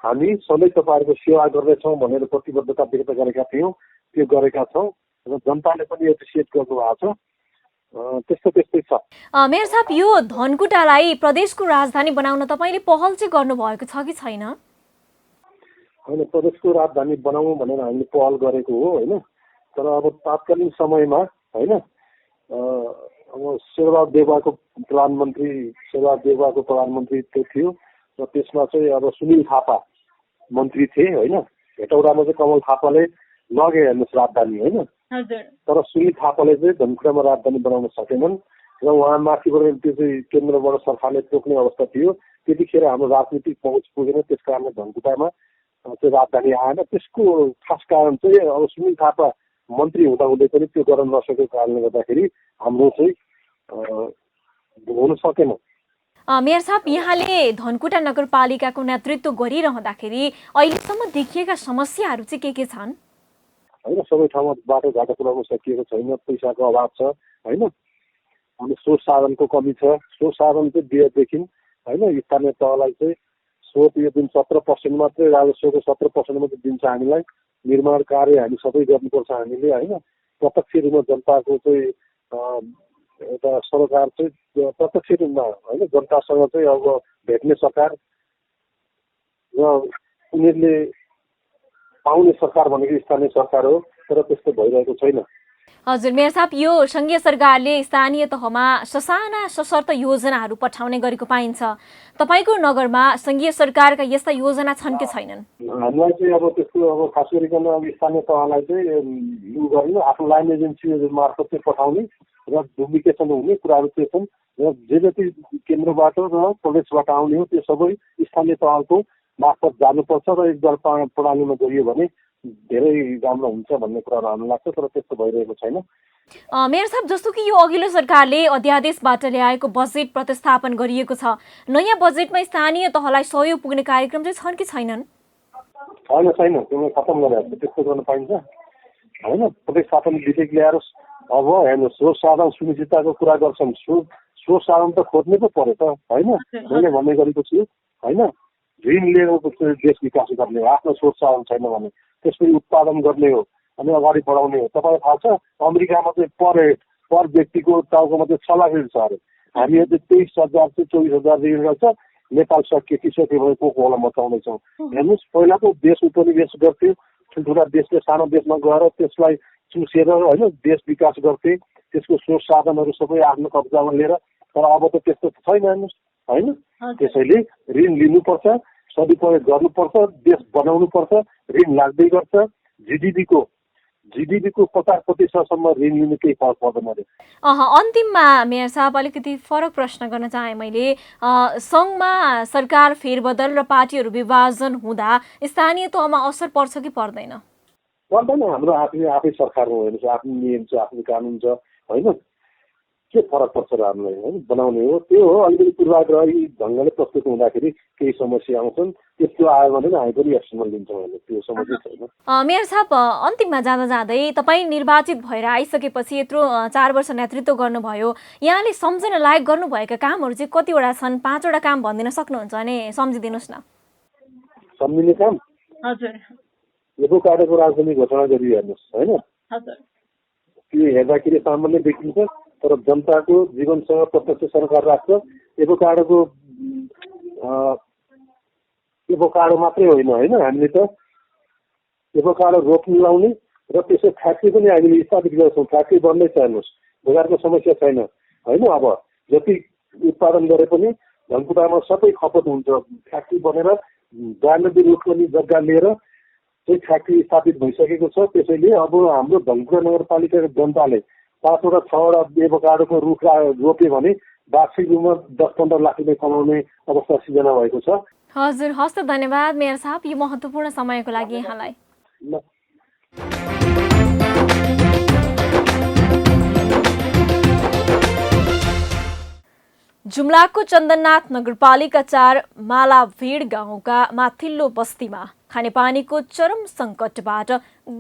हामी सधैँ तपाईँहरूको सेवा गर्नेछौँ भनेर प्रतिबद्धता व्यक्त गरेका थियौँ। त्यो गरेका छौँ र जनताले पनि एप्रिसिएट गर्नुभएको छ। त्यस्तै छ। मेयर साहब, यो धनकुटालाई प्रदेशको राजधानी बनाउन तपाईँले पहल चाहिँ गर्नुभएको छ कि छैन? होइन, प्रदेशको राजधानी बनाउँ भनेर हामीले पहल गरेको हो होइन। तर अब तात्कालीन समयमा होइन अब शेरबहादुर देउवाको प्रधानमन्त्री त्यो थियो र त्यसमा चाहिँ अब सुनिल थापा मन्त्री थिए होइन। हेटौडामा चाहिँ कमल थापाले लगे हेर्नुहोस् राजधानी होइन। तर सुनिल थापाले चाहिँ धनकुटामा राजधानी बनाउन सकेनन् र उहाँ माथिबाट त्यो चाहिँ केन्द्रबाट सरकारले तोक्ने अवस्था थियो। त्यतिखेर हाम्रो राजनीतिक पहुँच पुगेन, त्यस कारणले धनकुटामा चाहिँ राजधानी आएन। त्यसको खास कारण चाहिँ अब सुनिल थापा मन्त्री हुँदाहुँदै पनि त्यो गर्न नसकेको कारणले गर्दाखेरि हाम्रो चाहिँ हुन सकेन। मेयर साहब, यहाँले धनकुटा नगरपालिकाको नेतृत्व गरिरहँदाखेरि अहिलेसम्म देखिएका समस्याहरू चाहिँ के छन्? होइन, सबै ठाउँमा बाटोघाटो पुऱ्याउन सकिएको छैन, पैसाको अभाव छ होइन। अनि स्रोत साधनको कमी छ। स्रोत साधन चाहिँ दिएदेखि होइन स्थानीय तहलाई चाहिँ स्रोत यो दिन 17% मात्रै राजस्वको 17% मात्रै दिन्छ हामीलाई। निर्माण कार्य हामी सबै गर्नुपर्छ हामीले होइन। प्रत्यक्ष रूपमा जनताको चाहिँ एउटा सरकार चाहिँ प्रत्यक्ष रूपमा होइन जनतासँग चाहिँ अब भेट्ने सरकार र उनीहरूले पाउने सरकार भनेको स्थानीय सरकार हो। तर त्यस्तो भइरहेको छैन। हजुर मेयर साहब, यो सङ्घीय सरकारले स्थानीय तहमा ससाना सशर्त योजनाहरू पठाउने गरेको पाइन्छ। तपाईँको नगरमा सङ्घीय सरकारका यस्ता योजना छन् कि छैनन्? हामीलाई चाहिँ अब त्यस्तो अब खास गरिकन अब स्थानीय तहलाई चाहिँ यो गर्ने आफ्नो लाइन एजेन्सी मार्फत चाहिँ पठाउने र डुप्लिकेसन हुने कुराहरू चाहिँ छन् र जे जति केन्द्रबाट र प्रदेशबाट आउने हो त्यो सबै स्थानीय तहको मार्फत जानुपर्छ र एकजना प्रणालीमा गरियो भने धेरै राम्रो हुन्छ भन्ने कुराहरू हामीलाई लाग्छ। तर त्यस्तो भइरहेको छैन। मेयर साहब, जस्तो कि यो अघिल्लो सरकारले अध्यादेशबाट ल्याएको बजेट प्रतिस्थापन गरिएको छ, नयाँ बजेटमा स्थानीय तहलाई सहयोग पुग्ने कार्यक्रम चाहिँ छन् कि छैनन्? होइन, छैन, त्यो खत्तम गरेर त्यस्तो गर्न पाइन्छ होइन। प्रतिस्थापन विधेयक ल्याएर अब हेर्नुहोस् स्रोत साधन सुनिश्चितताको कुरा गर्छन्। स्रोत साधन त खोज्नै पो पर्यो त होइन। मैले भन्ने गरेको छु होइन, ऋण लिएर देश विकास गर्ने हो। आफ्नो स्रोत साधन छैन भने त्यसपछि उत्पादन गर्ने हो अनि अगाडि बढाउने हो। तपाईँलाई थाहा छ अमेरिकामा चाहिँ पर व्यक्तिको टाउकोमा चाहिँ 6 लाख ऋण छ अरे। हामी चाहिँ 23,000 चाहिँ 24,000 ऋण रहेछ। नेपाल सकिसक्यो भने को होला मचाउँदैछौँ। हेर्नुहोस् पहिलाको देश उपनिवेश गर्थ्यो, ठुल्ठुला देशले सानो देशमा गएर त्यसलाई चुसेर होइन देश विकास गर्थे। त्यसको स्रोत साधनहरू सबै आफ्नो कब्जामा लिएर। तर अब त त्यस्तो छैन हेर्नुहोस् होइन। त्यसैले ऋण लिनुपर्छ, सदुपयोग गर्नुपर्छ, देश बनाउनुपर्छ। ऋण लाग्दै गर्छ। जिडिपीको 50% ऋण लिनु केही फरक पर्दैन अरे। अन्तिममा मेयर साहब अलिकति फरक प्रश्न गर्न चाहे मैले। सङ्घमा सरकार फेरबदल र पार्टीहरू विभाजन हुँदा स्थानीय तहमा असर पर्छ कि पर्दैन? पर्दैन। हाम्रो आफै सरकार हो हेर्नुहोस्, आफ्नो नियम छ, आफ्नो कानुन छ होइन। के फरक पर्छ र हामीलाई होइन बनाउने हो त्यो हो। अलिकति पूर्वाग्रही ढङ्गले प्रस्तुत हुँदाखेरि केही समस्या आउँछन्। त्यस्तो आयो भने हामी पनि एक्सनमा लिन्छौँ होइन, त्यो समस्या छैन। मेयर साहब, अन्तिममा जाँदा जाँदै तपाईँ निर्वाचित भएर आइसकेपछि यत्रो 4 वर्ष नेतृत्व गर्नुभयो, यहाँले सम्झन लायक गर्नुभएका कामहरू चाहिँ कतिवटा छन्? 5वटा काम भनिदिन सक्नुहुन्छ भने सम्झिदिनुहोस् न। सम्झिने काम? हजुर। एभोकाडोको राजधानी घोषणा गरियो हेर्नुहोस् होइन। त्यो हेर्दाखेरि सामान्य देखिन्छ तर जनताको जीवनसँग प्रत्यक्ष सरकार राख्छ। एभोकाडो मात्रै होइन हामीले त एभोकाडो रोप्न लाउने र त्यसको फ्याक्ट्री पनि हामीले स्थापित गर्छौँ। फ्याक्ट्री बन्दैछ हेर्नुहोस्, बजारको समस्या छैन होइन। अब जति उत्पादन गरे पनि धनकुटामा सबै खपत हुन्छ। फ्याक्ट्री बनेर 92 रुट पनि जग्गा लिएर चाहिँ फ्याक्ट्री स्थापित भइसकेको छ। त्यसैले अब हाम्रो धनकुटा नगरपालिकाको जनताले 5वटा 6वटा एभोकाडोको रुख रोप्यो भने वार्षिक रूपमा 10-15 लाख रुपियाँ कमाउने अवस्था सिर्जना भएको छ। हजुर, हस्त धन्यवाद मेयर साहब यो महत्त्वपूर्ण समयको लागि यहाँलाई। जुम्लाको चन्दननाथ नगरपालिका 4 मालाभिड गाउँका माथिल्लो बस्तीमा खानेपानीको चरम सङ्कटबाट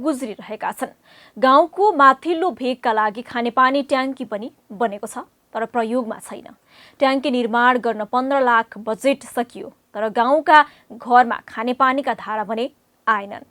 गुज्रिरहेका छन्। गाउँको माथिल्लो भेगका लागि खानेपानी ट्याङ्की पनि बनेको छ, तर प्रयोगमा छैन। ट्याङ्की निर्माण गर्न 15 लाख बजेट सकियो, तर गाउँका घरमा खानेपानीका धारा भने आएनन्।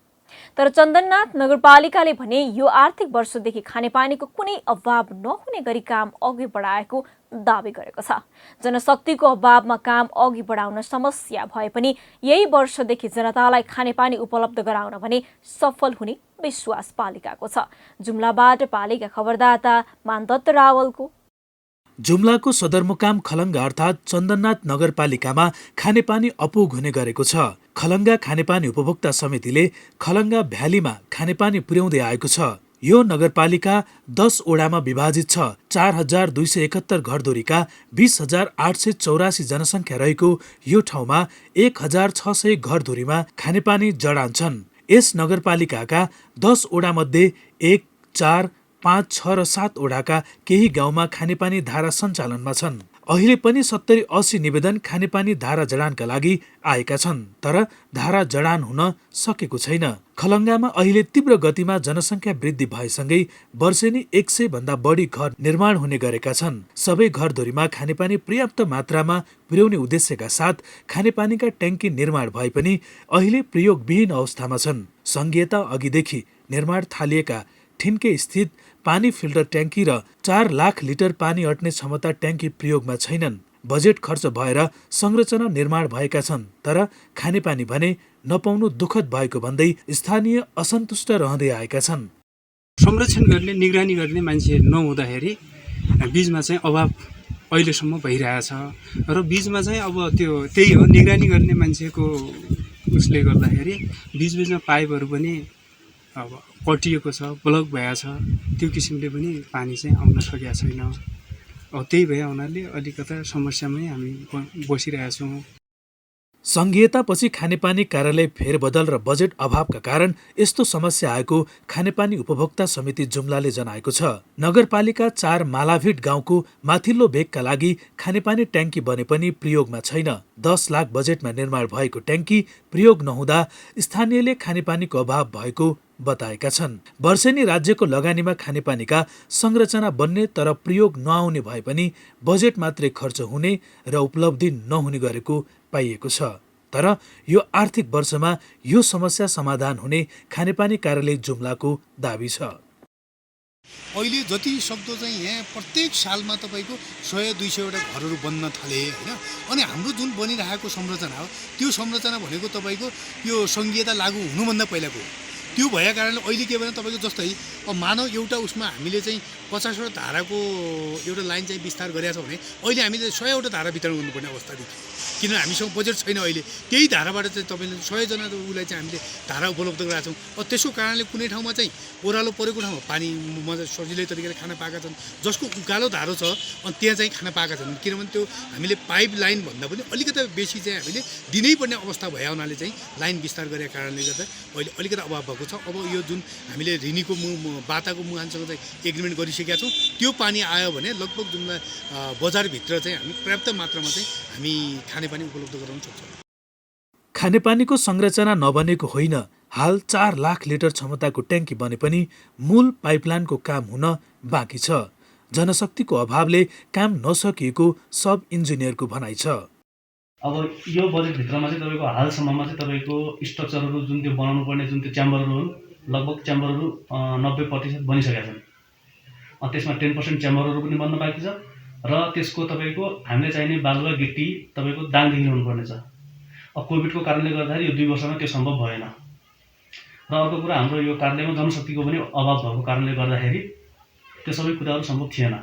तर चन्दननाथ नगरपालिकाले भने यो आर्थिक वर्षदेखि खानेपानीको कुनै अभाव नहुने गरी काम अघि बढाएको दावी गरेको छ। जनशक्तिको अभावमा काम अघि बढाउन समस्या भए पनि यही वर्षदेखि जनतालाई खानेपानी उपलब्ध गराउन भने सफल हुने विश्वास पालिकाको छ। जुम्लाबाट पालिका खबरदाता मानदत्त रावलको। जुम्लाको सदरमुकाम खलङ्गा अर्थात् चन्दननाथ नगरपालिकामा खानेपानी अपुग हुने गरेको छ। खलङ्गा खानेपानी उपभोक्ता समितिले खलङ्गा भ्यालीमा खानेपानी पुर्याउँदै आएको छ। यो नगरपालिका 10 वडामा विभाजित छ। 4271 घरधुरीका 20,884 जनसङ्ख्या रहेको यो ठाउँमा 1600 घरधुरीमा खानेपानी जडान छन्। यस नगरपालिकाका 10 वडामध्ये 1, 4, 5, 6 र 7 वडाका केही गाउँमा खानेपानी धारा सञ्चालनमा छन्। अहिले पनि 70-80 निवेदन खानेपानी धारा जडानका लागि आएका छन्, तर धारा जडान हुन सकेको छैन। खलङ्गामा अहिले तीव्र गतिमा जनसङ्ख्या वृद्धि भएसँगै वर्षेनी 100 भन्दा बढी घर निर्माण हुने गरेका छन्। सबै घरधुरीमा खानेपानी पर्याप्त मात्रामा पुर्याउने उद्देश्यका साथ खानेपानीका ट्याङ्की निर्माण भए पनि अहिले प्रयोगविहीन अवस्थामा छन्। सङ्घीयता अघिदेखि निर्माण थालिएका ठिन्के स्थित पानी फिल्टर ट्याङ्की र 4 लाख लिटर पानी अट्ने क्षमता ट्याङ्की प्रयोगमा छैनन्। बजेट खर्च भएर संरचना निर्माण भएका छन्, तर खानेपानी भने नपाउनु दुःखद भएको भन्दै स्थानीय असन्तुष्ट रहँदै आएका छन्। संरक्षण गर्ने निगरानी गर्ने मान्छे नहुँदाखेरि बीचमा चाहिँ अभाव अहिलेसम्म भइरहेछ र बीचमा चाहिँ अब त्यही हो, निगरानी गर्ने मान्छेको उसले गर्दाखेरि बीचमा पाइपहरू पनि अब कटिएको छ, ब्लक भएको छ, त्यो किसिमले पनि पानी चाहिँ आउन सकेको छैन। अब त्यही भए हुनाले अलिकता समस्यामै हामी बसिरहेका छौँ। सङ्घीयतापछि खानेपानी कार्यालय फेरबदल र बजेट अभावका कारण यस्तो समस्या आएको खानेपानी उपभोक्ता समिति जुम्लाले जनाएको छ। नगरपालिका 4 मालाभिड गाउँको माथिल्लो भेगका लागि खानेपानी ट्याङ्की बने पनि प्रयोगमा छैन। 10 लाख बजेटमा निर्माण भएको ट्याङ्की प्रयोग नहुँदा स्थानीयले खानेपानीको अभाव भएको बताएका छन्। वर्षेनी राज्यको लगानीमा खानेपानीका संरचना बन्ने तर प्रयोग नआउने भए पनि बजेट मात्रै खर्च हुने र उपलब्धि नहुने गरेको पाइएको छ। तर यो आर्थिक वर्षमा यो समस्या समाधान हुने खानेपानी कार्यालय जुम्लाको दावी छ। अहिले जति सक्दो चाहिँ यहाँ प्रत्येक सालमा तपाईँको 100-200 वटा घरहरू बन्न थाले होइन। अनि हाम्रो जुन बनिरहेको संरचना हो त्यो संरचना भनेको तपाईँको यो सङ्घीयता लागू हुनुभन्दा पहिलाको हो। त्यो भएको कारणले अहिले के भने तपाईँको जस्तै अब मानव एउटा उसमा हामीले चाहिँ 50 वटा धाराको एउटा लाइन चाहिँ विस्तार गरेका छौँ भने अहिले हामीले 100 वटा धारा वितरण गर्नुपर्ने अवस्था देखियो, किनभने हामीसँग बजेट छैन। अहिले त्यही धाराबाट चाहिँ तपाईँले 100 जना उसलाई चाहिँ हामीले धारा उपलब्ध गराएको छौँ। अब त्यसको कारणले कुनै ठाउँमा चाहिँ ओह्रालो परेको ठाउँमा पानी मजा सजिलै तरिकाले खान पाएका छन्, जसको उकालो धारो छ अनि त्यहाँ चाहिँ खान पाएका छन्। किनभने त्यो हामीले पाइप लाइन भन्दा पनि अलिकता बेसी चाहिँ हामीले दिनै पर्ने अवस्था भए हुनाले चाहिँ लाइन विस्तार गरेको कारणले गर्दा अहिले अलिकता अभाव भएको छ। अब यो जुन हामीले ऋणीको बाटाको मुहानसँग चाहिँ एग्रिमेन्ट गरिसकेका छौँ, त्यो पानी आयो भने लगभग जुम्ला बजारभित्र चाहिँ हामी पर्याप्त मात्रामा चाहिँ हामी खानेपानी उपलब्ध गराउन सक्छौँ। खानेपानीको संरचना नबनेको होइन, हाल 4 लाख लिटर क्षमताको ट्याङ्की बने पनि मूल पाइपलाइनको काम हुन बाँकी छ। जनशक्तिको अभावले काम नसकिएको सब इन्जिनियरको भनाइ छ। अब यो बजेटभित्रमा चाहिँ तपाईँको हालसम्ममा चाहिँ तपाईँको स्ट्रक्चरहरू जुन त्यो बनाउनु पर्ने जुन त्यो च्याम्बरहरू हुन्, लगभग च्याम्बरहरू 90% बनिसकेका छन्। त्यसमा 10% च्याम्बरहरू पनि बन्न बाँकी छ र त्यसको तपाईँको हामीले चाहिने बालुवा गिट्टी तपाईँको दाङदेखि ल्याउनुपर्ने छ। अब कोभिडको कारणले गर्दाखेरि यो 2 वर्षमा त्यो सम्भव भएन। र अर्को कुरा हाम्रो यो कार्यालयमा जनशक्तिको पनि अभाव भएको कारणले गर्दाखेरि त्यो सबै कुराहरू सम्भव थिएन।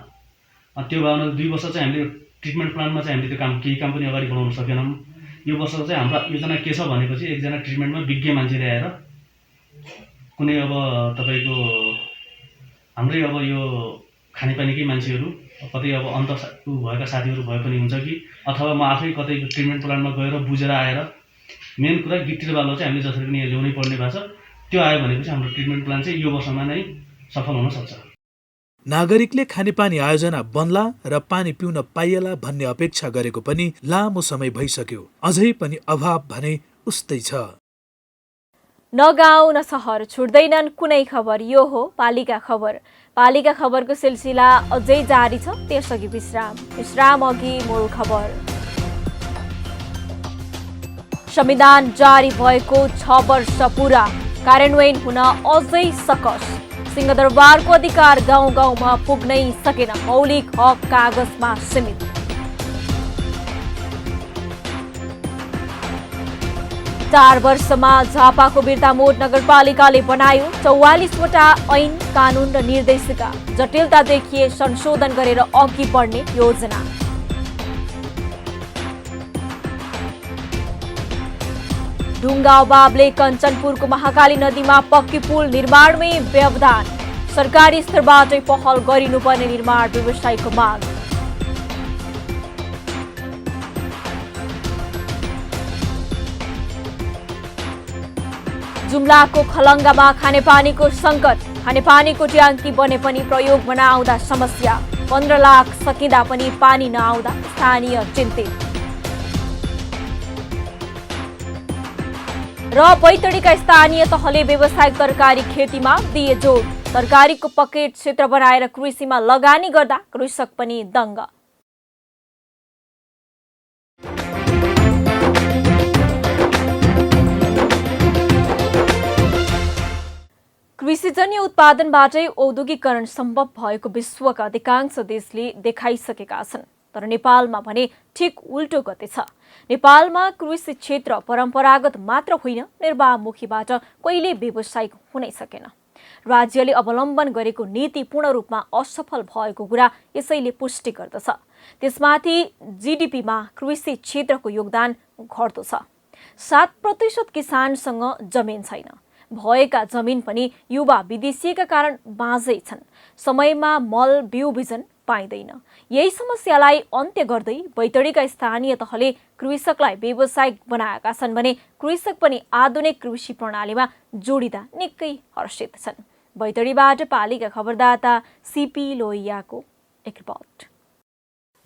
त्यो भएर 2 वर्ष चाहिँ हामीले ट्रिटमेन्ट प्लानमा चाहिँ हामीले त्यो केही काम पनि अगाडि बढाउन सकेनौँ। यो वर्ष चाहिँ हाम्रो योजना के छ भनेपछि एकजना ट्रिटमेन्टमा विज्ञ मान्छे ल्याएर कुनै अब तपाईँको हाम्रै अब यो खानेपानीकै मान्छेहरू कतै अब अन्त भएका साथीहरू भए पनि हुन्छ कि अथवा म आफै कतै ट्रिटमेन्ट प्लानमा गएर बुझेर आएर मेन कुरा गिट्टी र बालुवा चाहिँ हामीले जसरी पनि यहाँ ल्याउनै पर्ने भएको छ। त्यो आयो भनेपछि हाम्रो ट्रिटमेन्ट प्लान चाहिँ यो वर्षमा नै सफल हुन सक्छ। नागरिकले खानेपानी आयोजना बन्ला र पानी पिउन पाइएला भन्ने अपेक्षा गरेको पनि लामो समय भइसक्यो। अझै पनि अभाव भने उस्तै छ। न गाउँ न सहर छुट्दैनन् कुनै खबर, यो हो पालिका खबर। पालिका खबरको सिलसिला अझै जारी छ, त्यसअघि विश्राम अघि मूल खबर। संविधान जारी भएको 6 वर्ष पूरा, कार्यान्वयन हुन अझै सकस। सिंहदरबारको अधिकार गाउँ गाउँमा पुग्नै सकेन, मौलिक हक कागजमा सीमित। चार वर्षमा झापाको बिर्तामोड नगरपालिकाले बनायो 44वटा ऐन कानून र निर्देशिका, जटिलता देखिए संशोधन गरेर अघि बढ्ने योजना। ढुङ्गा अभावले कञ्चनपुरको महाकाली नदीमा पक्की पुल निर्माणमै व्यवधान, सरकारी स्तरबाटै पहल गरिनुपर्ने निर्माण व्यवसायीको माग। जुम्लाको खलङ्गामा खानेपानीको सङ्कट, खानेपानीको ट्याङ्की बने पनि प्रयोगमा नआउँदा समस्या, 15 लाख सकिँदा पनि पानी नआउँदा स्थानीय चिन्तित। र बैतडीका स्थानीय तहले व्यावसायिक तरकारी खेतीमा दिए जोड, तरकारीको पकेट क्षेत्र बनाएर कृषिमा लगानी गर्दा कृषक पनि दङ्ग। कृषिजन्य उत्पादनबाटै औद्योगिकरण सम्भव भएको विश्वका अधिकांश देशले देखाइसकेका छन्, तर नेपालमा भने ठिक उल्टो गते छ। नेपालमा कृषि क्षेत्र परम्परागत मात्र होइन, निर्वाहमुखीबाट कहिले व्यावसायिक हुनै सकेन। राज्यले अवलम्बन गरेको नीति पूर्ण रूपमा असफल भएको कुरा यसैले पुष्टि गर्दछ। त्यसमाथि जीडीपीमा कृषि क्षेत्रको योगदान घट्दो छ। 7% किसानसँग जमिन छैन, भएका जमिन पनि युवा विदेशीका कारण बाँझै छन्, समयमा मल बिउ बिजन पाइँदैन। यही समस्यालाई अन्त्य गर्दै बैतडीका स्थानीय तहले कृषकलाई व्यावसायिक बनाएका छन् भने कृषक पनि आधुनिक कृषि प्रणालीमा जोडिँदा निकै हर्षित छन्। बैतडीबाट पालिका खबरदाता सीपी लोहियाको एक रिपोर्ट।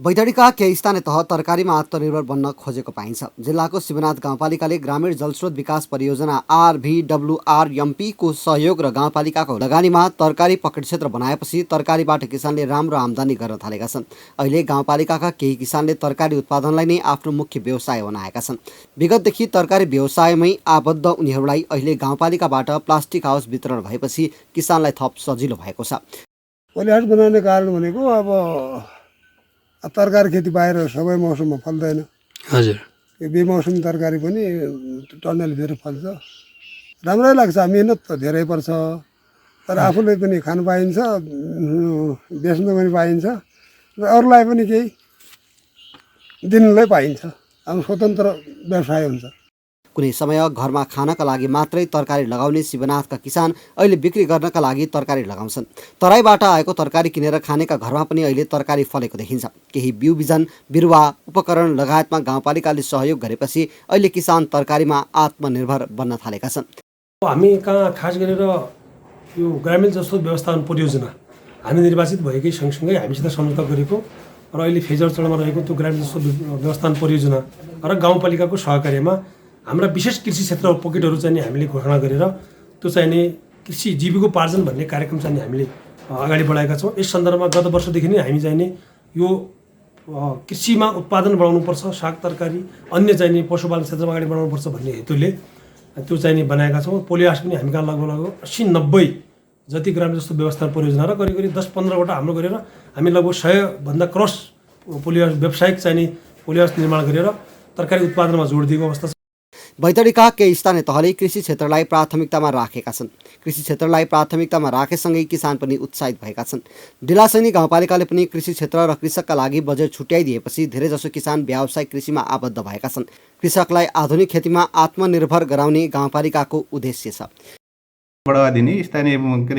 बैतडीका केही स्थानीय तह तरकारीमा आत्मनिर्भर बन्न खोजेको पाइन्छ। जिल्लाको शिवनाथ गाउँपालिकाले ग्रामीण जलस्रोत विकास परियोजना RVWRMP को सहयोग र गाउँपालिकाको लगानीमा तरकारी पकेट क्षेत्र बनाएपछि तरकारीबाट किसानले राम्रो आम्दानी गर्न थालेका छन्। अहिले गाउँपालिकाका केही किसानले तरकारी उत्पादनलाई नै आफ्नो मुख्य व्यवसाय बनाएका छन्। विगतदेखि तरकारी व्यवसायमै आबद्ध उनीहरूलाई अहिले गाउँपालिकाबाट प्लास्टिक हाउस वितरण भएपछि किसानलाई थप सजिलो भएको छ। पोलिहाउस बनाउने कारण भनेको अब तरकारी खेती बाहिर सबै मौसममा फल्दैन। हजुर, यो बेमौसमी तरकारी पनि टन्नले धेरै फल्छ। राम्रै लाग्छ, मेहनत त धेरै पर्छ, तर आफूले पनि खानु पाइन्छ, बेच्नु पनि पाइन्छ र अरूलाई पनि केही दिनलाई पाइन्छ। अब स्वतन्त्र व्यवसाय हुन्छ। कुनै समय घरमा खानका लागि मात्रै तरकारी लगाउने शिवनाथका किसान अहिले बिक्री गर्नका लागि तरकारी लगाउँछन्। तराईबाट आएको तरकारी किनेर खानेका घरमा पनि अहिले तरकारी फलेको देखिन्छ। केही बिउ बिजन, बिरुवा, उपकरण लगायतमा गाउँपालिकाले सहयोग गरेपछि अहिले किसान तरकारीमा आत्मनिर्भर बन्न थालेका छन्। हामी कहाँ खास गरेर यो ग्रामीण जस्तो व्यवस्थापन परियोजना हामी निर्वाचित भएकै सँगसँगै हामीसित सम्झौता गरेको र अहिले फेजर चरणमा रहेको त्यो ग्रामीण जस्तो व्यवस्थापन परियोजना र गाउँपालिकाको सहकार्यमा हाम्रा विशेष कृषि क्षेत्र पकेटहरू चाहिँ हामीले घोषणा गरेर त्यो चाहिँ नि कृषि जीविकोपार्जन भन्ने कार्यक्रम चाहिँ हामीले अगाडि बढाएका छौँ। यस सन्दर्भमा गत वर्षदेखि नै हामी चाहिँ नि यो कृषिमा उत्पादन बढाउनुपर्छ, साग तरकारी अन्य चाहिँ नि पशुपालन क्षेत्रमा अगाडि बढाउनुपर्छ भन्ने हेतुले त्यो चाहिँ नि बनाएका छौँ। पोलिहाउस पनि हामी कहाँ लगभग 80-90 जति ग्रामीण जस्तो व्यवस्थापन परियोजना र करिब करिब 10-15वटा हाम्रो गरेर हामी लगभग 100 भन्दा क्रस पोलिहाउस व्यावसायिक चाहिँ नि पोलिहाउस निर्माण गरेर तरकारी उत्पादनमा जोड दिएको अवस्था छ। बैतडीका केही स्थानीय तहले कृषि क्षेत्रलाई प्राथमिकतामा राखेका छन्। कृषि क्षेत्रलाई प्राथमिकतामा राखेसँगै किसान पनि उत्साहित भएका छन्। डिलासैनी गाउँपालिकाले पनि कृषि क्षेत्र र कृषकका लागि बजेट छुट्याइदिएपछि धेरैजसो किसान व्यावसायिक कृषिमा आबद्ध भएका छन्। कृषकलाई आधुनिक खेतीमा आत्मनिर्भर गराउने गाउँपालिकाको उद्देश्य छ। बढावा दिने, स्थानीय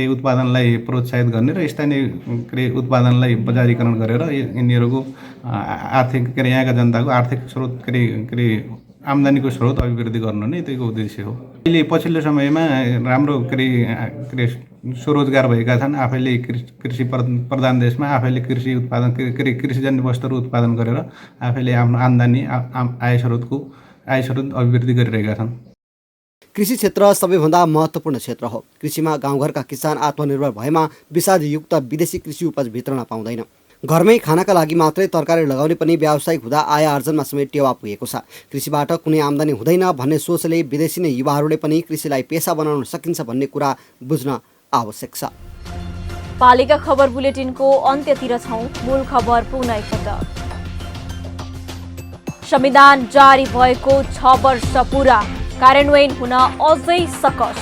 उत्पादनलाई प्रोत्साहित गर्ने र स्थानीय उत्पादनलाई बजारीकरण गरेर यिनीहरूको आर्थिक यहाँका जनताको आर्थिक स्रोत आम्दानीको स्रोत अभिवृद्धि गर्नु नै त्यसको उद्देश्य हो। अहिले पछिल्लो समयमा राम्रो स्वरोजगार भएका छन्। आफैले कृषि प्रधान देशमा आफैले कृषि उत्पादन कृषिजन्य वस्तुहरू उत्पादन गरेर आफैले आफ्नो आम्दानी आय स्रोत अभिवृद्धि गरिरहेका छन्। कृषि क्षेत्र सबैभन्दा महत्त्वपूर्ण क्षेत्र हो। कृषिमा गाउँघरका किसान आत्मनिर्भर भएमा विषादयुक्त विदेशी कृषि उपज भित्रन पाउँदैन। घरमै खानका लागि मात्रै तरकारी लगाउने पनि व्यावसायिक हुँदा आय आर्जनमा समेत टेवा पुगेको छ। कृषिबाट कुनै आम्दानी हुँदैन भन्ने सोचले विदेशी नै युवाहरूले पनि कृषिलाई पेसा बनाउन सकिन्छ भन्ने कुरा बुझ्न आवश्यक छ। पालिका खबर बुलेटिनको अन्त्यतिर छौं। मूल खबर पुनः एकपटक। संविधान जारी भएको 6 वर्ष पूरा, कार्यान्वयन हुन अझै सकस।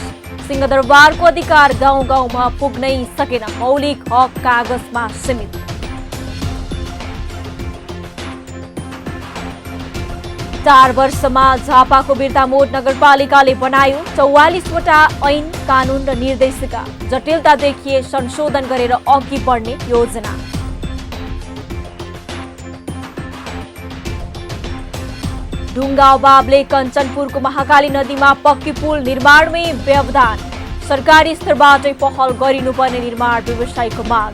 सिंहदरबारको अधिकार गाउँ गाउँमा पुग्नै सकेन, मौलिक हक कागजमा सीमित। चार वर्षमा झापाको बिर्तामोड नगरपालिकाले बनायो 44वटा ऐन कानून र निर्देशिका। जटिलता देखिए संशोधन गरेर अघि बढ्ने योजना। ढुङ्गा अभावले कञ्चनपुरको महाकाली नदीमा पक्की पुल निर्माणमै व्यवधान। सरकारी स्तरबाटै पहल गरिनुपर्ने निर्माण व्यवसायीको माग।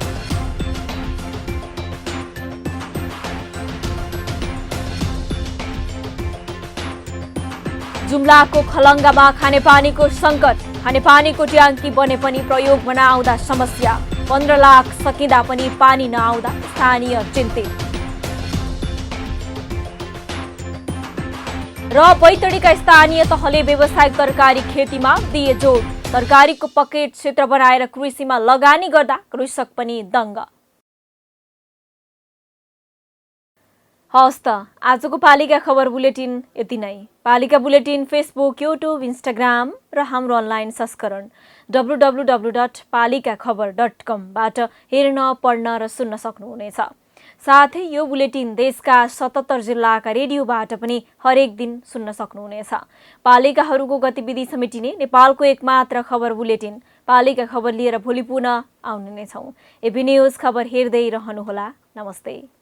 जुम्लाको खलङ्गामा खानेपानीको सङ्कट। खानेपानीको ट्याङ्की बने पनि प्रयोगमा नआउँदा समस्या। 15 लाख सकिँदा पनि पानी नआउँदा स्थानीय चिन्तित। र बैतडीका स्थानीय तहले व्यावसायिक तरकारी खेतीमा दिए जोड। तरकारीको पकेट क्षेत्र बनाएर कृषिमा लगानी गर्दा कृषक पनि दङ्ग। हवस् त आजको पालिका खबर बुलेटिन यति नै। पालिका बुलेटिन फेसबुक, युट्युब, इन्स्टाग्राम र हाम्रो अनलाइन संस्करण www.palikakhbar.com बाट हेर्न, पढ्न र सुन्न सक्नुहुनेछ। साथै यो बुलेटिन देशका 77 जिल्लाका रेडियोबाट पनि हरेक दिन सुन्न सक्नुहुनेछ। पालिकाहरूको गतिविधि समेटिने नेपालको एकमात्र खबर बुलेटिन पालिका खबर लिएर भोलि पुनः आउने नै छौं। एबी न्यूज खबर हेर्दै रहनुहोला। नमस्ते।